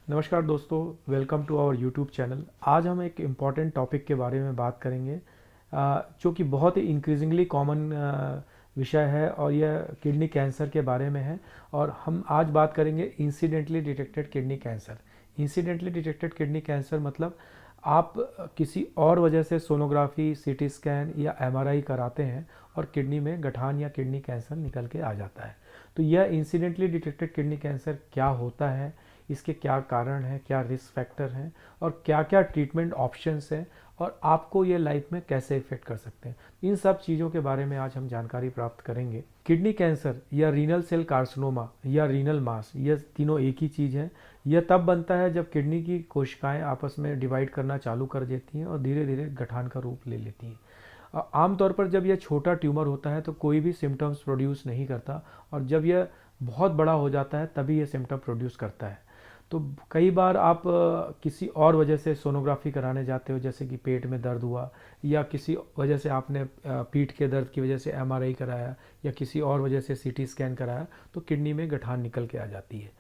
नमस्कार दोस्तों, welcome to our YouTube channel. आज हम एक इम्पॉर्टेंट टॉपिक के बारे में बात करेंगे जो कि बहुत ही इंक्रीजिंगली कॉमन विषय है और यह किडनी कैंसर के बारे में है। और हम आज बात करेंगे incidentally detected kidney cancer. Incidentally detected kidney cancer मतलब आप किसी और वजह से सोनोग्राफी, सीटी स्कैन या एमआरआई कराते हैं और किडनी में गठान या किडनी कैंसर निकल के आ जाता है। तो यह इंसिडेंटली डिटेक्टेड किडनी कैंसर क्या होता है, इसके क्या कारण हैं, क्या रिस्क फैक्टर हैं और क्या क्या ट्रीटमेंट ऑप्शंस हैं और आपको ये लाइफ में कैसे इफेक्ट कर सकते हैं, इन सब चीज़ों के बारे में आज हम जानकारी प्राप्त करेंगे। किडनी कैंसर या रीनल सेल कार्सिनोमा या रीनल मास, ये तीनों एक ही चीज़ है। यह तब बनता है जब किडनी की कोशिकाएं आपस में डिवाइड करना चालू कर देती हैं और धीरे धीरे गठान का रूप ले लेती हैं। आमतौर पर जब यह छोटा ट्यूमर होता है तो कोई भी सिम्टम्स प्रोड्यूस नहीं करता, और जब यह बहुत बड़ा हो जाता है तभी यह सिम्टम प्रोड्यूस करता है। तो कई बार आप किसी और वजह से सोनोग्राफी कराने जाते हो, जैसे कि पेट में दर्द हुआ या किसी वजह से आपने पीठ के दर्द की वजह से एमआरआई कराया या किसी और वजह से सीटी स्कैन कराया, तो किडनी में गठान निकल के आ जाती है।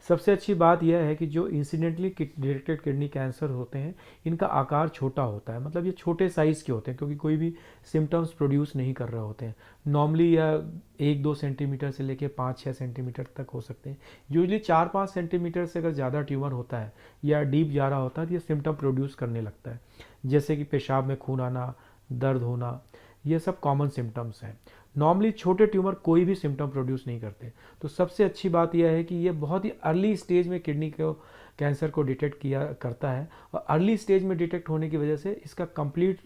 सबसे अच्छी बात यह है कि जो इंसिडेंटली डिटेक्टेड किडनी कैंसर होते हैं, इनका आकार छोटा होता है, मतलब ये छोटे साइज़ के होते हैं क्योंकि कोई भी सिम्टम्स प्रोड्यूस नहीं कर रहे होते हैं। नॉर्मली यह 1-2 सेंटीमीटर से लेके 5-6 सेंटीमीटर तक हो सकते हैं। यूजली 4-5 सेंटीमीटर से अगर ज़्यादा ट्यूमर होता है या डीप जा रहा होता है तो ये सिम्टम प्रोड्यूस करने लगता है, जैसे कि पेशाब में खून आना, दर्द होना, ये सब कॉमन सिम्टम्स हैं। नॉर्मली छोटे ट्यूमर कोई भी सिम्टम प्रोड्यूस नहीं करते। तो सबसे अच्छी बात यह है कि ये बहुत ही अर्ली स्टेज में किडनी को कैंसर को डिटेक्ट किया करता है, और अर्ली स्टेज में डिटेक्ट होने की वजह से इसका कंप्लीट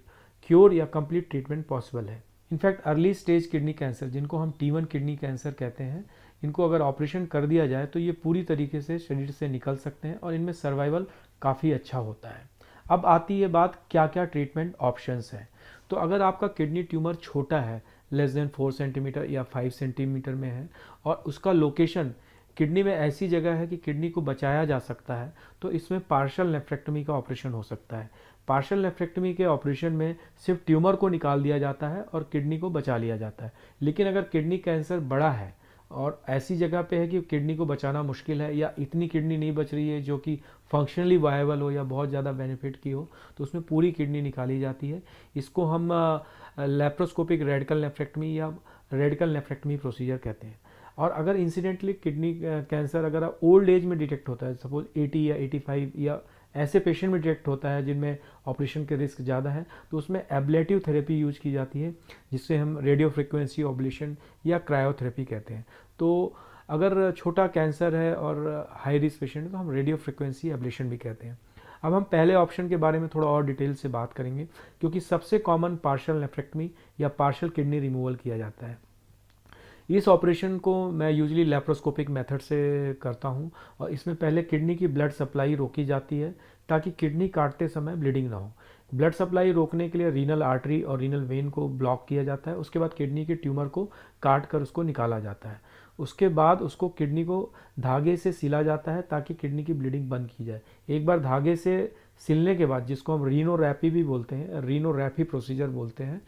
क्योर या कंप्लीट ट्रीटमेंट पॉसिबल है। In fact early stage kidney cancer, जिनको हम T1 किडनी कैंसर कहते हैं, इनको अगर ऑपरेशन कर दिया जाए तो ये पूरी तरीके से शरीर से निकल सकते हैं और इनमें सर्वाइवल काफ़ी अच्छा होता है। अब आती है बात क्या क्या ट्रीटमेंट ऑप्शंस हैं। तो अगर आपका किडनी ट्यूमर छोटा है, लेस देन 4 सेंटीमीटर या 5 सेंटीमीटर में है, और उसका लोकेशन किडनी में ऐसी जगह है कि किडनी को बचाया जा सकता है, तो इसमें पार्शियल नेफ्रेक्टमी का ऑपरेशन हो सकता है। पार्शियल नेफ्रेक्टमी के ऑपरेशन में सिर्फ ट्यूमर को निकाल दिया जाता है और किडनी को बचा लिया जाता है। लेकिन अगर किडनी कैंसर बड़ा है और ऐसी जगह पे है कि किडनी को बचाना मुश्किल है या इतनी किडनी नहीं बच रही है जो कि फंक्शनली वायबल हो या बहुत ज़्यादा बेनिफिट की हो, तो उसमें पूरी किडनी निकाली जाती है। इसको हम लेप्रोस्कोपिक रेडिकल नेफ्रेक्टमी या रेडिकल नेफ्रेक्टमी प्रोसीजर कहते हैं। और अगर इंसिडेंटली किडनी कैंसर अगर ओल्ड एज में डिटेक्ट होता है, सपोज 80 या 85 या ऐसे पेशेंट में डिटेक्ट होता है जिनमें ऑपरेशन के रिस्क ज़्यादा है, तो उसमें एब्लेटिव थेरेपी यूज की जाती है, जिससे हम रेडियो फ्रिक्वेंसी ऑब्लेशन या क्रायोथेरेपी कहते हैं। तो अगर छोटा कैंसर है और हाई रिस्क पेशेंट है तो हम रेडियो फ्रिक्वेंसी एब्लेशन भी कहते हैं। अब हम पहले ऑप्शन के बारे में थोड़ा और डिटेल से बात करेंगे, क्योंकि सबसे कॉमन पार्शियल नेफ्रेक्टमी या पार्शियल किडनी रिमूवल किया जाता है। इस ऑपरेशन को मैं यूजली लेप्रोस्कोपिक मेथड से करता हूँ, और इसमें पहले किडनी की ब्लड सप्लाई रोकी जाती है ताकि किडनी काटते समय ब्लीडिंग ना हो। ब्लड सप्लाई रोकने के लिए रीनल आर्टरी और रीनल वेन को ब्लॉक किया जाता है। उसके बाद किडनी के ट्यूमर को काट कर उसको निकाला जाता है। उसके बाद उसको किडनी को धागे से सिला जाता है ताकि किडनी की ब्लीडिंग बंद की जाए। एक बार धागे से सिलने के बाद, जिसको हम रीनोरैपी भी बोलते हैं, रीनोरैपी प्रोसीजर बोलते हैं,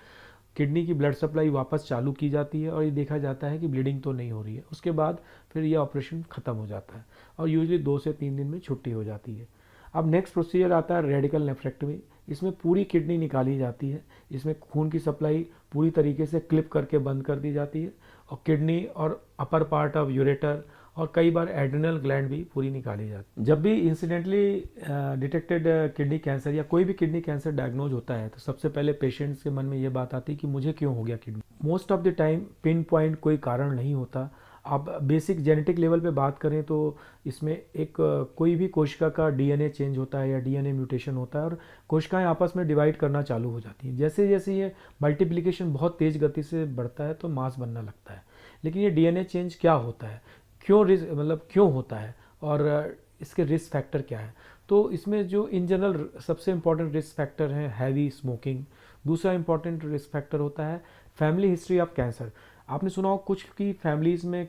किडनी की ब्लड सप्लाई वापस चालू की जाती है और ये देखा जाता है कि ब्लीडिंग तो नहीं हो रही है। उसके बाद फिर ये ऑपरेशन ख़त्म हो जाता है और यूजली 2 से 3 दिन में छुट्टी हो जाती है। अब नेक्स्ट प्रोसीजर आता है रेडिकल नेफ्रेक्टमी। इसमें पूरी किडनी निकाली जाती है। इसमें खून की सप्लाई पूरी तरीके से क्लिप करके बंद कर दी जाती है और किडनी और अपर पार्ट ऑफ यूरेटर और कई बार एड्रिनल ग्लैंड भी पूरी निकाली जाती है। जब भी इंसिडेंटली डिटेक्टेड किडनी कैंसर या कोई भी किडनी कैंसर डायग्नोज होता है, तो सबसे पहले पेशेंट्स के मन में ये बात आती है कि मुझे क्यों हो गया kidney. Most of the time pin point कोई कारण नहीं होता। आप बेसिक जेनेटिक लेवल पे बात करें तो इसमें एक कोई भी कोशिका का डीएनए चेंज होता है या डीएनए म्यूटेशन होता है और कोशिकाएं आपस में डिवाइड करना चालू हो जाती हैं। जैसे जैसे ये मल्टीप्लिकेशन बहुत तेज़ गति से बढ़ता है तो मास बनना लगता है। लेकिन ये डीएनए चेंज क्या होता है, क्यों मतलब क्यों होता है, और इसके रिस्क फैक्टर क्या है। तो इसमें जो इन जनरल सबसे इंपॉर्टेंट रिस्क फैक्टर है हैवी स्मोकिंग। दूसरा इंपॉर्टेंट रिस्क फैक्टर होता है फैमिली हिस्ट्री ऑफ कैंसर। आपने सुना हो कुछ की फैमिलीज़ में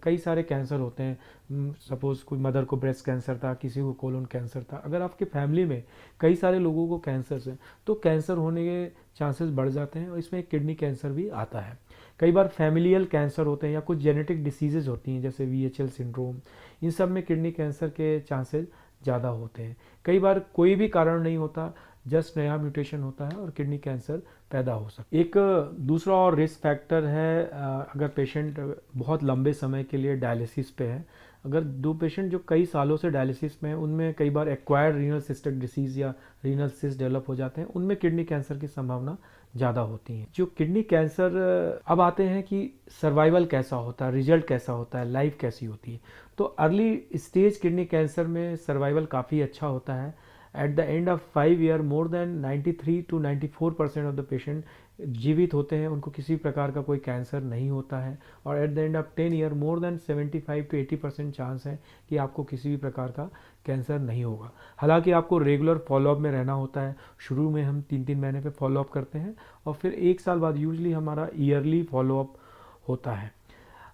कई सारे कैंसर होते हैं। सपोज़ कोई मदर को ब्रेस्ट कैंसर था, किसी को कोलोन कैंसर था। अगर आपके फैमिली में कई सारे लोगों को कैंसर है तो कैंसर होने के चांसेस बढ़ जाते हैं और इसमें किडनी कैंसर भी आता है। कई बार फैमिलियल कैंसर होते हैं या कुछ जेनेटिक डिसीजेज होती हैं जैसे VHL सिंड्रोम। इन सब में किडनी कैंसर के चांसेस ज़्यादा होते हैं। कई बार कोई भी कारण नहीं होता, जस्ट नया म्यूटेशन होता है और किडनी कैंसर पैदा हो सकता है। एक दूसरा और रिस्क फैक्टर है, अगर पेशेंट बहुत लंबे समय के लिए डायलिसिस पे है। अगर दो पेशेंट जो कई सालों से डायलिसिस में हैं, उनमें कई बार एक्वायर्ड रीनल सिस्टिक डिसीज़ या रीनल सिस्ट डेवलप हो जाते हैं, उनमें किडनी कैंसर की संभावना ज़्यादा होती है। जो किडनी कैंसर, अब आते हैं कि सर्वाइवल कैसा होता है, रिजल्ट कैसा होता है, लाइफ कैसी होती है। तो अर्ली स्टेज किडनी कैंसर में सर्वाइवल काफ़ी अच्छा होता है। At the end of 5 year more than 93 to 94% of the patient जीवित होते हैं, उनको किसी प्रकार का कोई कैंसर नहीं होता है। और at the end of 10 year more than 75 to 80% chance है कि आपको किसी भी प्रकार का कैंसर नहीं होगा। हालांकि आपको रेगुलर फॉलोअप में रहना होता है। शुरू में हम 3-3 महीने पे फॉलोअप करते हैं और फिर 1 साल बाद यूजली हमारा ईयरली फॉलोअप होता है।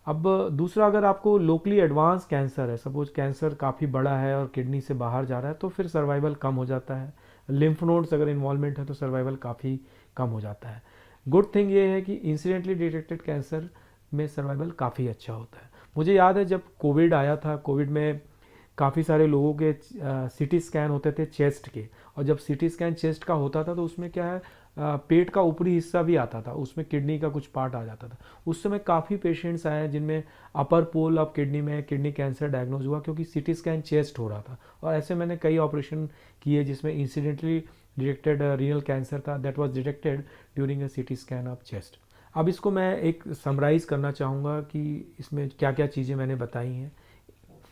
अब दूसरा, अगर आपको लोकली एडवांस कैंसर है, सपोज कैंसर काफ़ी बड़ा है और किडनी से बाहर जा रहा है, तो फिर सर्वाइवल कम हो जाता है। लिम्फ नोड्स अगर इन्वॉल्वमेंट है तो सर्वाइवल काफ़ी कम हो जाता है। गुड थिंग ये है कि इंसिडेंटली डिटेक्टेड कैंसर में सर्वाइवल काफ़ी अच्छा होता है। मुझे याद है जब कोविड आया था, कोविड में काफ़ी सारे लोगों के सीटी स्कैन होते थे चेस्ट के, और जब सीटी स्कैन चेस्ट का होता था तो उसमें क्या है, पेट का ऊपरी हिस्सा भी आता था, उसमें किडनी का कुछ पार्ट आ जाता था। उस समय काफ़ी पेशेंट्स आए जिनमें अपर पोल ऑफ किडनी में किडनी कैंसर डायग्नोज हुआ, क्योंकि सीटी स्कैन चेस्ट हो रहा था। और ऐसे मैंने कई ऑपरेशन किए जिसमें इंसिडेंटली डिटेक्टेड रीनल कैंसर था, that was detected during a CT scan of chest. अब इसको मैं एक समराइज़ करना चाहूँगा कि इसमें क्या क्या चीज़ें मैंने बताई हैं।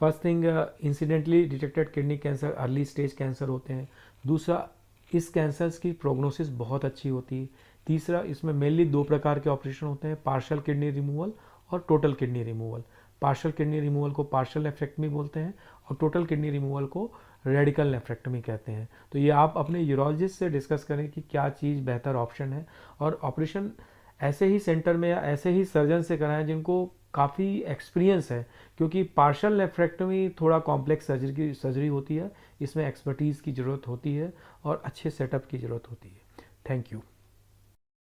First thing, incidentally detected kidney cancer early stage cancer होते हैं। दूसरा, इस कैंसर्स की प्रोग्नोसिस बहुत अच्छी होती है। तीसरा, इसमें मेनली 2 प्रकार के ऑपरेशन होते हैं, पार्शियल किडनी रिमूवल और total kidney removal. Partial kidney removal को पार्शियल नेफ्रेक्टमी बोलते हैं और टोटल किडनी रिमूवल को रेडिकल नेफ्रेक्टमी कहते हैं। तो ये आप अपने यूरोलॉजिस्ट से डिस्कस करें कि क्या चीज़ बेहतर ऑप्शन है, और ऑपरेशन ऐसे ही सेंटर में या ऐसे ही सर्जन से कराएं जिनको काफ़ी एक्सपीरियंस है, क्योंकि पार्शियल नेफ्रेक्टमी थोड़ा कॉम्प्लेक्स सर्जरी होती है। इसमें एक्सपर्टीज़ की ज़रूरत होती है और अच्छे सेटअप की ज़रूरत होती है। Thank you.